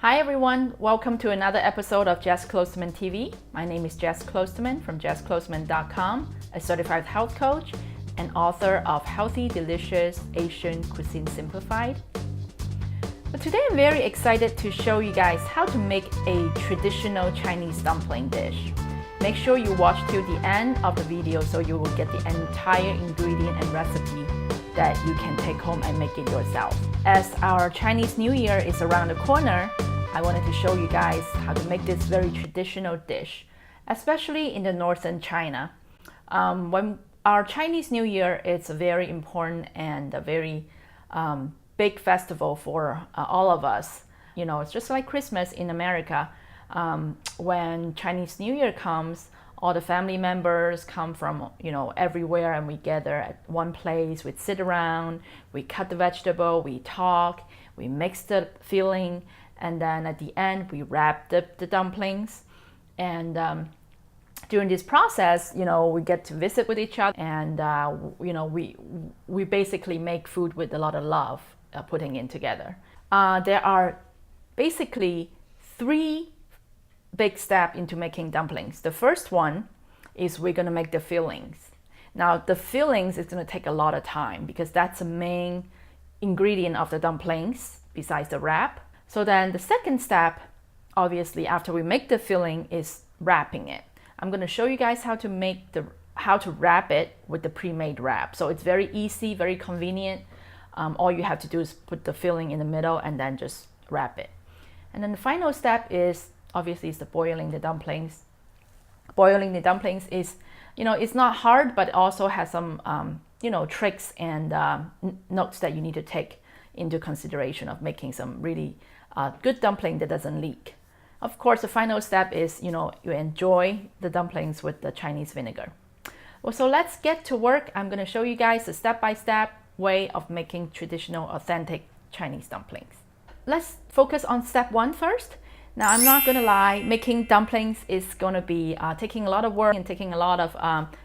Hi everyone, welcome to another episode of Jess Kloosterman TV. My name is Jess Kloosterman from jessklosterman.com, a certified health coach and author of Healthy, Delicious Asian Cuisine Simplified. But today I'm very excited to show you guys how to make a traditional Chinese dumpling dish. Make sure you watch till the end of the video so you will get the entire ingredient and recipe that you can take home and make it yourself. As our Chinese New Year is around the corner, I wanted to show you guys how to make this very traditional dish, especially in the northern China. When our Chinese New Year, it's a very important and a very big festival for all of us. You know, it's just like Christmas in America. When Chinese New Year comes, all the family members come from, everywhere, and we gather at one place. We sit around, we cut the vegetable, we talk, we mix the filling, and then at the end we wrap the dumplings. And during this process, we get to visit with each other, and we basically make food with a lot of love, putting in together. There are basically three big step into making dumplings. The first one is we're going to make the fillings. Now the fillings is going to take a lot of time because that's the main ingredient of the dumplings besides the wrap. So then the second step, obviously after we make the filling, is wrapping it. I'm going to show you guys how to wrap it with the pre-made wrap. So it's very easy, very convenient. All you have to do is put the filling in the middle and then just wrap it. And then the final step is obviously the boiling the dumplings. Boiling the dumplings is, it's not hard, but also has some, tricks and notes that you need to take into consideration of making some really good dumpling that doesn't leak. Of course, the final step is, you enjoy the dumplings with the Chinese vinegar. Well, so let's get to work. I'm going to show you guys a step-by-step way of making traditional, authentic Chinese dumplings. Let's focus on step one first. Now, I'm not going to lie, making dumplings is going to be taking a lot of work and taking a lot of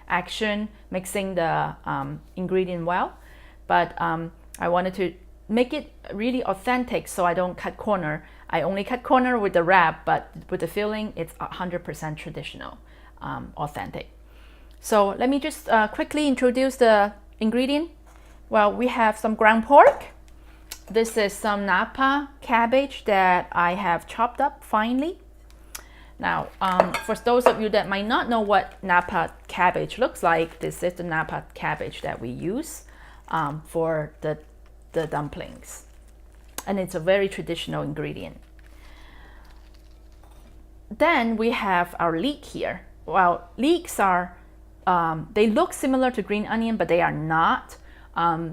action, mixing the ingredient well. But I wanted to make it really authentic, so I don't cut corner. I only cut corner with the wrap, but with the filling, it's 100% traditional, authentic. So let me just quickly introduce the ingredient. Well, we have some ground pork. This is some Napa cabbage that I have chopped up finely. Now, for those of you that might not know what Napa cabbage looks like, this is the Napa cabbage that we use for the dumplings. And it's a very traditional ingredient. Then we have our leek here. Well, leeks are, they look similar to green onion, but they are not.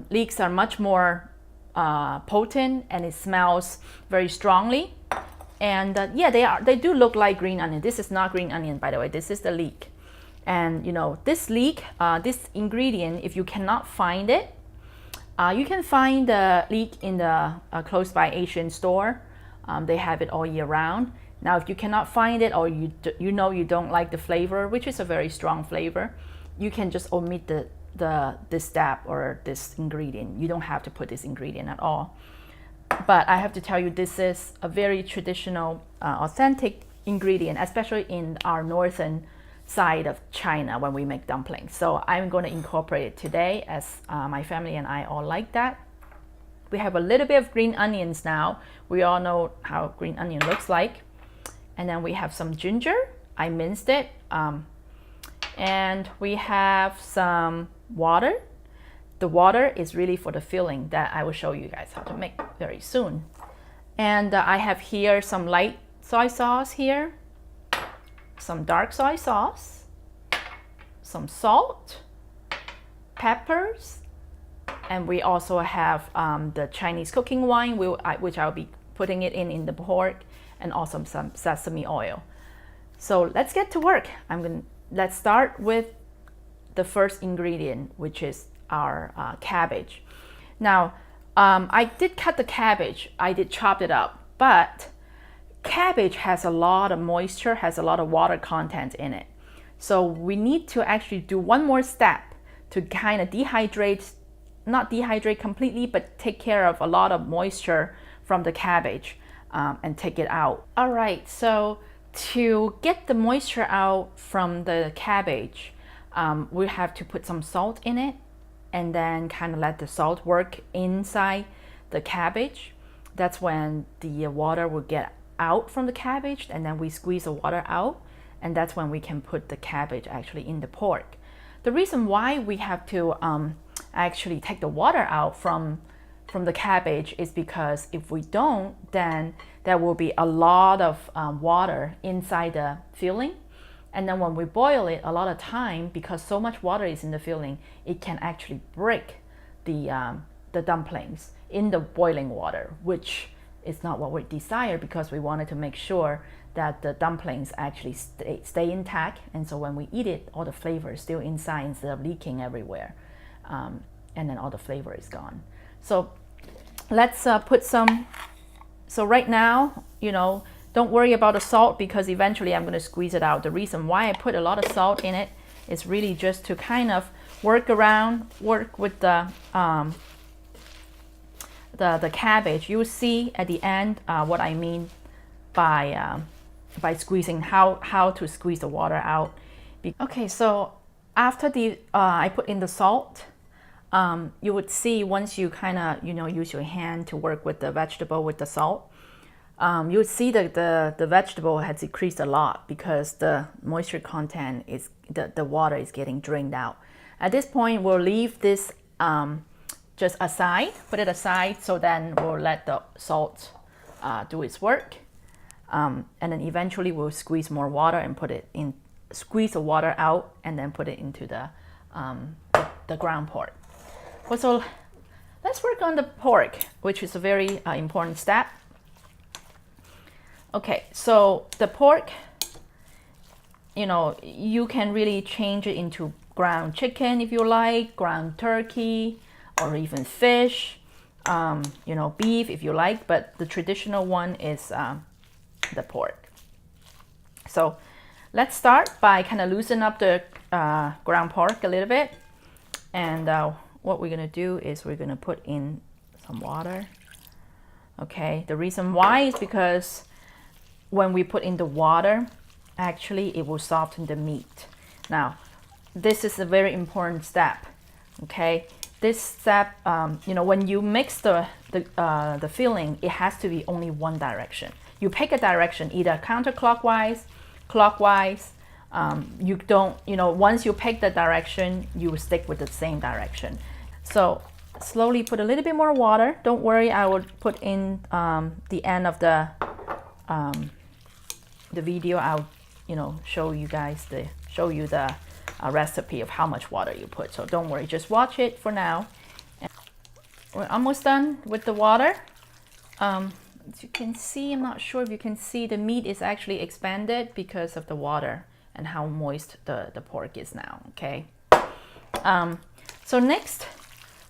Leeks are much more potent, and it smells very strongly. And they do look like green onion. This is not green onion, by the way. This is the leek. And this leek, this ingredient, if you cannot find it, you can find the leek in the close by Asian store. They have it all year round. Now, if you cannot find it, or you don't like the flavor, which is a very strong flavor, you can just omit this step or this ingredient. You don't have to put this ingredient at all. But I have to tell you, this is a very traditional, authentic ingredient, especially in our northern side of China when we make dumplings. So I'm going to incorporate it today, as my family and I all like that. We have a little bit of green onions now. We all know how green onion looks like. And then we have some ginger. I minced it. And we have some water. The water is really for the filling that I will show you guys how to make very soon. And I have here some light soy sauce here, some dark soy sauce, some salt, peppers, and we also have the Chinese cooking wine, which I'll be putting it in the pork, and also some sesame oil. So let's get to work. Let's start with the first ingredient, which is our cabbage. Now, I did cut the cabbage. I did chop it up, but cabbage has a lot of moisture, has a lot of water content in it. So we need to actually do one more step to kind of not dehydrate completely, but take care of a lot of moisture from the cabbage. and take it out. All right, so to get the moisture out from the cabbage, we have to put some salt in it and then kind of let the salt work inside the cabbage. That's when the water will get out from the cabbage, and then we squeeze the water out, and that's when we can put the cabbage actually in the pork. The reason why we have to actually take the water out from the cabbage is because if we don't, then there will be a lot of water inside the filling, and then when we boil it, a lot of time, because so much water is in the filling, it can actually break the dumplings in the boiling water, which is not what we desire, because we wanted to make sure that the dumplings actually stay intact, and so when we eat it, all the flavor is still inside instead of leaking everywhere, and then all the flavor is gone. So let's put some. So right now, don't worry about the salt, because eventually I'm going to squeeze it out. The reason why I put a lot of salt in it is really just to kind of work with the cabbage. You'll see at the end what I mean by squeezing, how to squeeze the water out. Okay, so after I put in the salt, you would see once you kind of use your hand to work with the vegetable with the salt, you would see that the vegetable has decreased a lot, because the moisture content is the water is getting drained out. At this point, we'll leave this just aside, put it aside, so then we'll let the salt do its work, and then eventually we'll squeeze more water and squeeze the water out, and then put it into the ground pork. Well, so let's work on the pork, which is a very important step. Okay, so the pork, you can really change it into ground chicken if you like, ground turkey, or even fish, beef if you like, but the traditional one is the pork. So let's start by kind of loosen up the ground pork a little bit, and what we're gonna do is we're gonna put in some water. Okay, the reason why is because when we put in the water, actually it will soften the meat. Now, this is a very important step. Okay, this step, when you mix the filling, it has to be only one direction. You pick a direction, either counterclockwise, clockwise. You don't, once you pick the direction, you stick with the same direction. So slowly put a little bit more water. Don't worry, I will put in the end of the video. I'll show you the recipe of how much water you put. So don't worry, just watch it for now. And we're almost done with the water. As you can see, I'm not sure if you can see, the meat is actually expanded because of the water and how moist the pork is now. Okay. So next,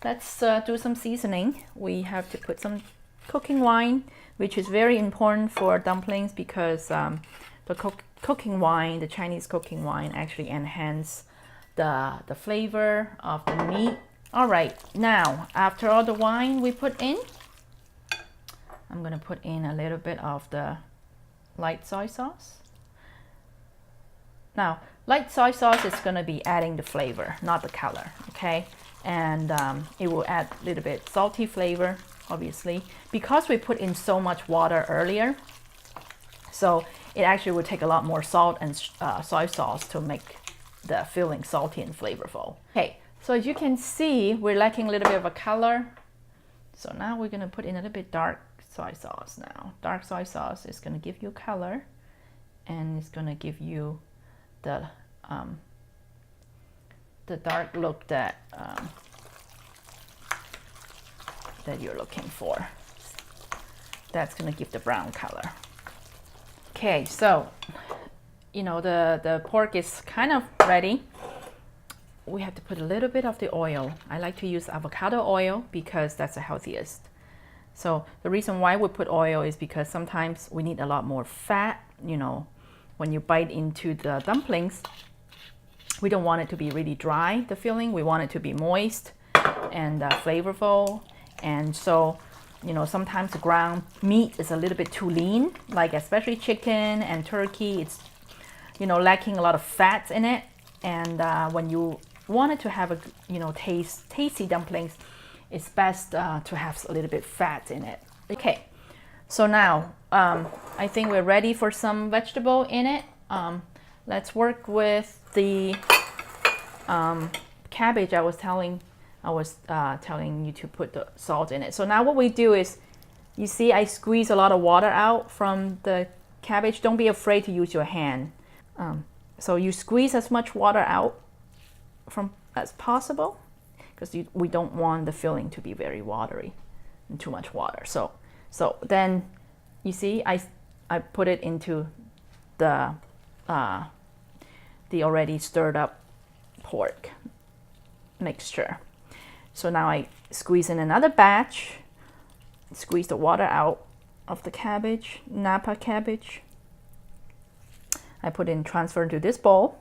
let's do some seasoning. We have to put some cooking wine, which is very important for dumplings, because the cooking wine, the Chinese cooking wine, actually enhance the flavor of the meat. All right, now after all the wine we put in, I'm gonna put in a little bit of the light soy sauce. Now, light soy sauce is gonna be adding the flavor, not the color, okay? And it will add a little bit salty flavor, obviously, because we put in so much water earlier. So it actually will take a lot more salt and soy sauce to make the filling salty and flavorful. Okay, so as you can see, we're lacking a little bit of a color. So now we're gonna put in a little bit dark soy sauce now. Dark soy sauce is gonna give you color, and it's gonna give you the dark look that you're looking for. That's gonna give the brown color. Okay, so the pork is kind of ready. We have to put a little bit of the oil. I like to use avocado oil because that's the healthiest. So the reason why we put oil is because sometimes we need a lot more fat. When you bite into the dumplings, we don't want it to be really dry, the filling. We want it to be moist and flavorful. And so you know, sometimes the ground meat is a little bit too lean, like especially chicken and turkey. It's, you know, lacking a lot of fats in it. And when you wanted to have a, you know, tasty dumplings, it's best to have a little bit fat in it. Okay, so now I think we're ready for some vegetable in it. Let's work with the cabbage. I was telling you to put the salt in it. So now what we do is, you see I squeeze a lot of water out from the cabbage. Don't be afraid to use your hand. So you squeeze as much water out as possible, because we don't want the filling to be very watery and too much water. So then you see I put it into the already stirred up pork mixture. So now I squeeze in another batch, squeeze the water out of the cabbage, Napa cabbage. I put in, transfer into this bowl.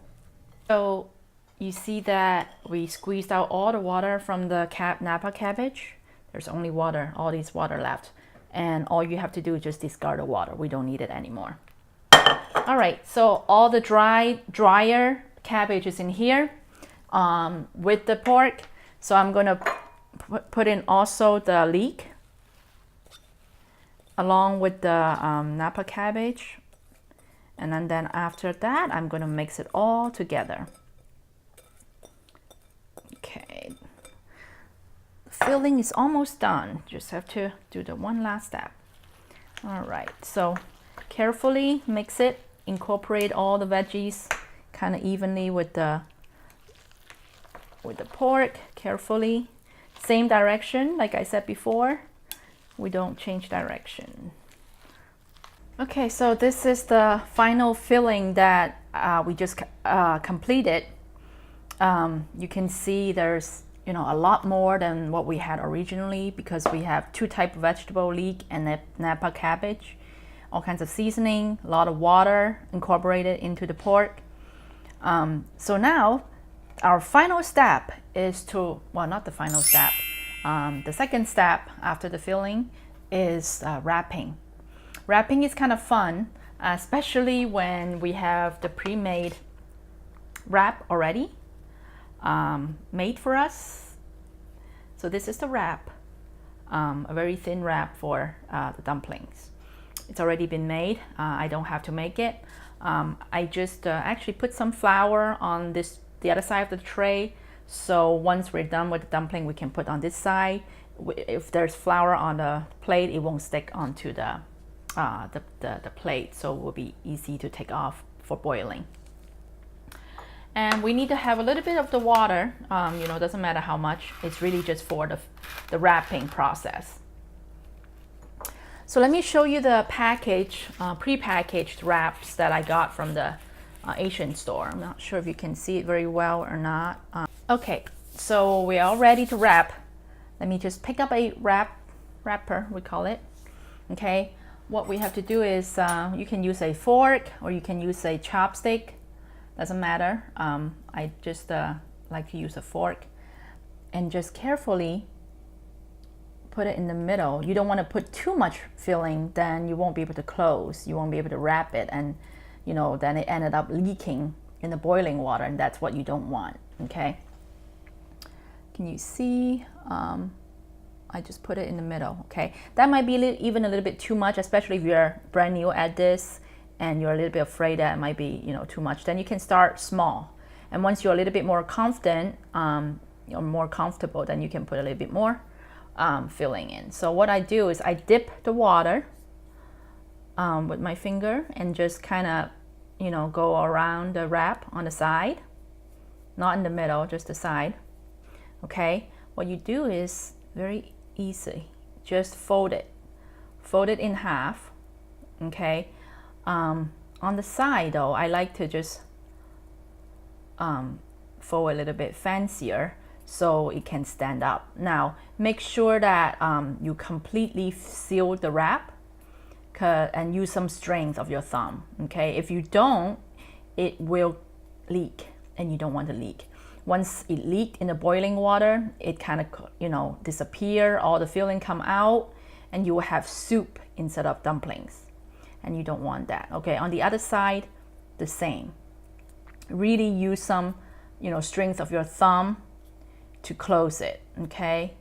So you see that we squeezed out all the water from the Napa cabbage. There's only water, all this water left. And all you have to do is just discard the water. We don't need it anymore. All right, so all the drier cabbage is in here with the pork. So I'm gonna put in also the leek along with the Napa cabbage. And then after that, I'm gonna mix it all together. Okay, the filling is almost done. Just have to do the one last step. All right, so carefully mix it, incorporate all the veggies kind of evenly with the pork, carefully. Same direction, like I said before, we don't change direction. Okay, so this is the final filling that we just completed. You can see there's, you know, a lot more than what we had originally, because we have two types of vegetable, leek and Napa cabbage, all kinds of seasoning, a lot of water incorporated into the pork. So now our final step is to, well, not the final step, the second step after the filling is wrapping. Wrapping is kind of fun, especially when we have the pre-made wrap already made for us. So this is the wrap, a very thin wrap for the dumplings. It's already been made. I don't have to make it. I just actually put some flour on the other side of the tray. So once we're done with the dumpling, we can put on this side. If there's flour on the plate, it won't stick onto the plate, so it will be easy to take off for boiling. And we need to have a little bit of the water, you know, doesn't matter how much, it's really just for the wrapping process. So let me show you the package, pre-packaged wraps that I got from the Asian store. I'm not sure if you can see it very well or not. Okay, so we're all ready to wrap. Let me just pick up a wrapper, we call it. Okay, what we have to do is you can use a fork or you can use a chopstick, doesn't matter. I just like to use a fork and just carefully put it in the middle. You don't want to put too much filling, then you won't be able to close, you won't be able to wrap it, and you know, then it ended up leaking in the boiling water, and that's what you don't want. Okay, can you see? I just put it in the middle. Okay, that might be even a little bit too much, especially if you're brand new at this and you're a little bit afraid that it might be, you know, too much. Then you can start small, and once you're a little bit more confident, you're more comfortable, then you can put a little bit more filling in. So what I do is I dip the water with my finger and just kind of, you know, go around the wrap on the side, not in the middle, just the side. Okay, what you do is very easy, just fold it in half. Okay, on the side though, I like to just fold a little bit fancier so it can stand up. Now make sure that you completely seal the wrap and use some strength of your thumb. Okay, if you don't, it will leak, and you don't want to leak. Once it leaked in the boiling water, it kind of, you know, disappear, all the filling come out, and you will have soup instead of dumplings, and you don't want that. Okay, on the other side, the same. Really use some, strength of your thumb to close it. Okay,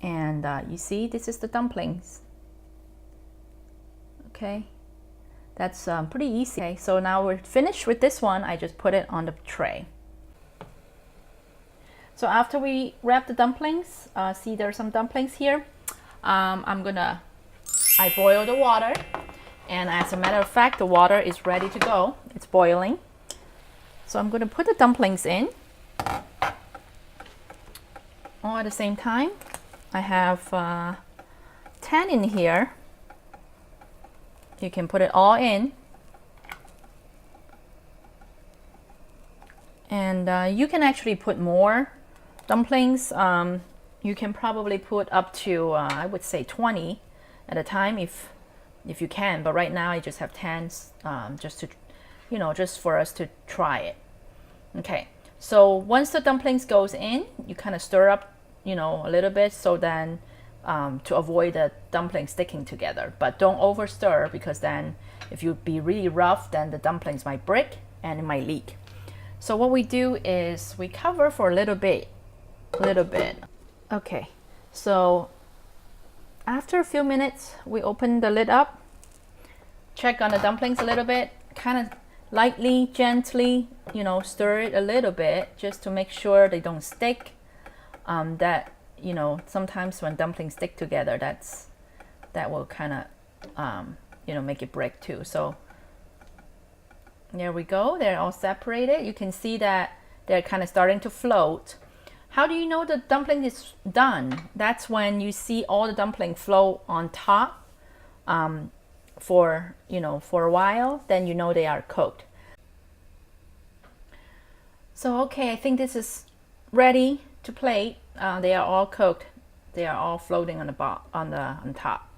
and you see, this is the dumplings. Okay, that's pretty easy. Okay, so now we're finished with this one. I just put it on the tray. So after we wrap the dumplings, see there's some dumplings here. I boil the water, and as a matter of fact, the water is ready to go. It's boiling. So I'm gonna put the dumplings in. All at the same time. I have 10 in here. You can put it all in. And you can actually put more dumplings. You can probably put up to, I would say 20 at a time if you can. But right now I just have 10 just to, just for us to try it. Okay, so once the dumplings goes in, you kind of stir up, a little bit, so then to avoid the dumplings sticking together. But don't over stir, because then if you be really rough, then the dumplings might break and it might leak. So what we do is we cover for a little bit. Okay, so after a few minutes, we open the lid up, check on the dumplings a little bit, kind of lightly, gently, stir it a little bit just to make sure they don't stick. That, sometimes when dumplings stick together, that will kind of, make it break too. So there we go. They're all separated. You can see that they're kind of starting to float. How do you know the dumpling is done? That's when you see all the dumpling float on top for a while, then you know they are cooked. So okay, I think this is ready to plate. They are all cooked. They are all floating on top.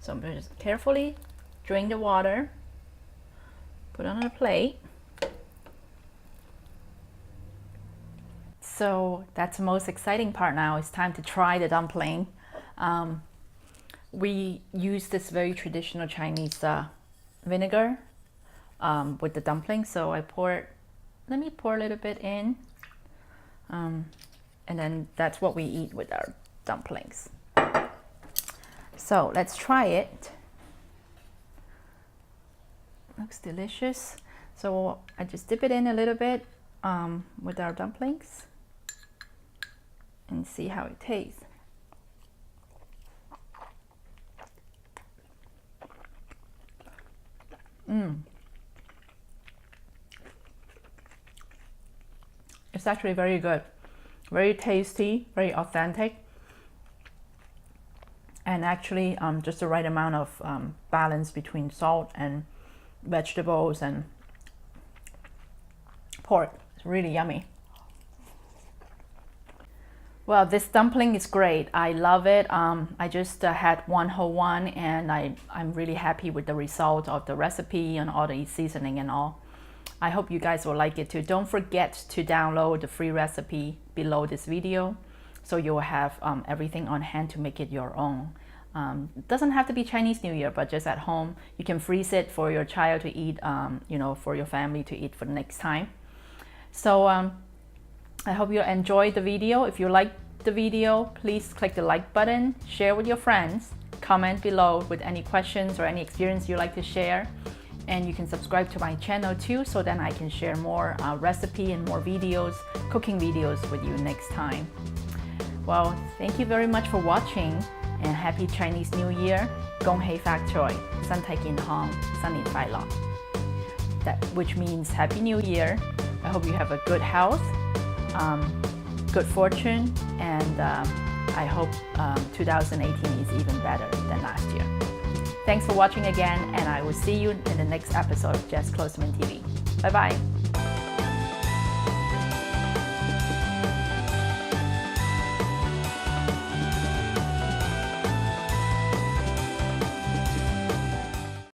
So I'm going to just carefully drain the water, put on a plate. So that's the most exciting part now. It's time to try the dumpling. We use this very traditional Chinese vinegar with the dumplings. So let me pour a little bit in. And then that's what we eat with our dumplings. So let's try it. Looks delicious. So I just dip it in a little bit with our dumplings and see how it tastes. It's actually very good, very tasty, very authentic, and actually just the right amount of balance between salt and vegetables and pork. It's really yummy. Well, this dumpling is great. I love it. I just had one whole one, and I'm really happy with the result of the recipe and all the seasoning and all. I hope you guys will like it too. Don't forget to download the free recipe below this video, so you'll have everything on hand to make it your own. It doesn't have to be Chinese New Year, but just at home. You can freeze it for your child to eat, for your family to eat for the next time. So I hope you enjoyed the video. If you liked the video, please click the like button, share with your friends, comment below with any questions or any experience you'd like to share. And you can subscribe to my channel too, so then I can share more recipe and more videos, cooking videos with you next time. Well, thank you very much for watching, and happy Chinese New Year. Gong Hei Fak Choi, San Tai Kin Hong, San Lin Fai Long. That, which means Happy New Year. I hope you have a good health, good fortune, and I hope 2018 is even better than last year. Thanks for watching again, and I will see you in the next episode of Jess Kloosterman TV. Bye-bye.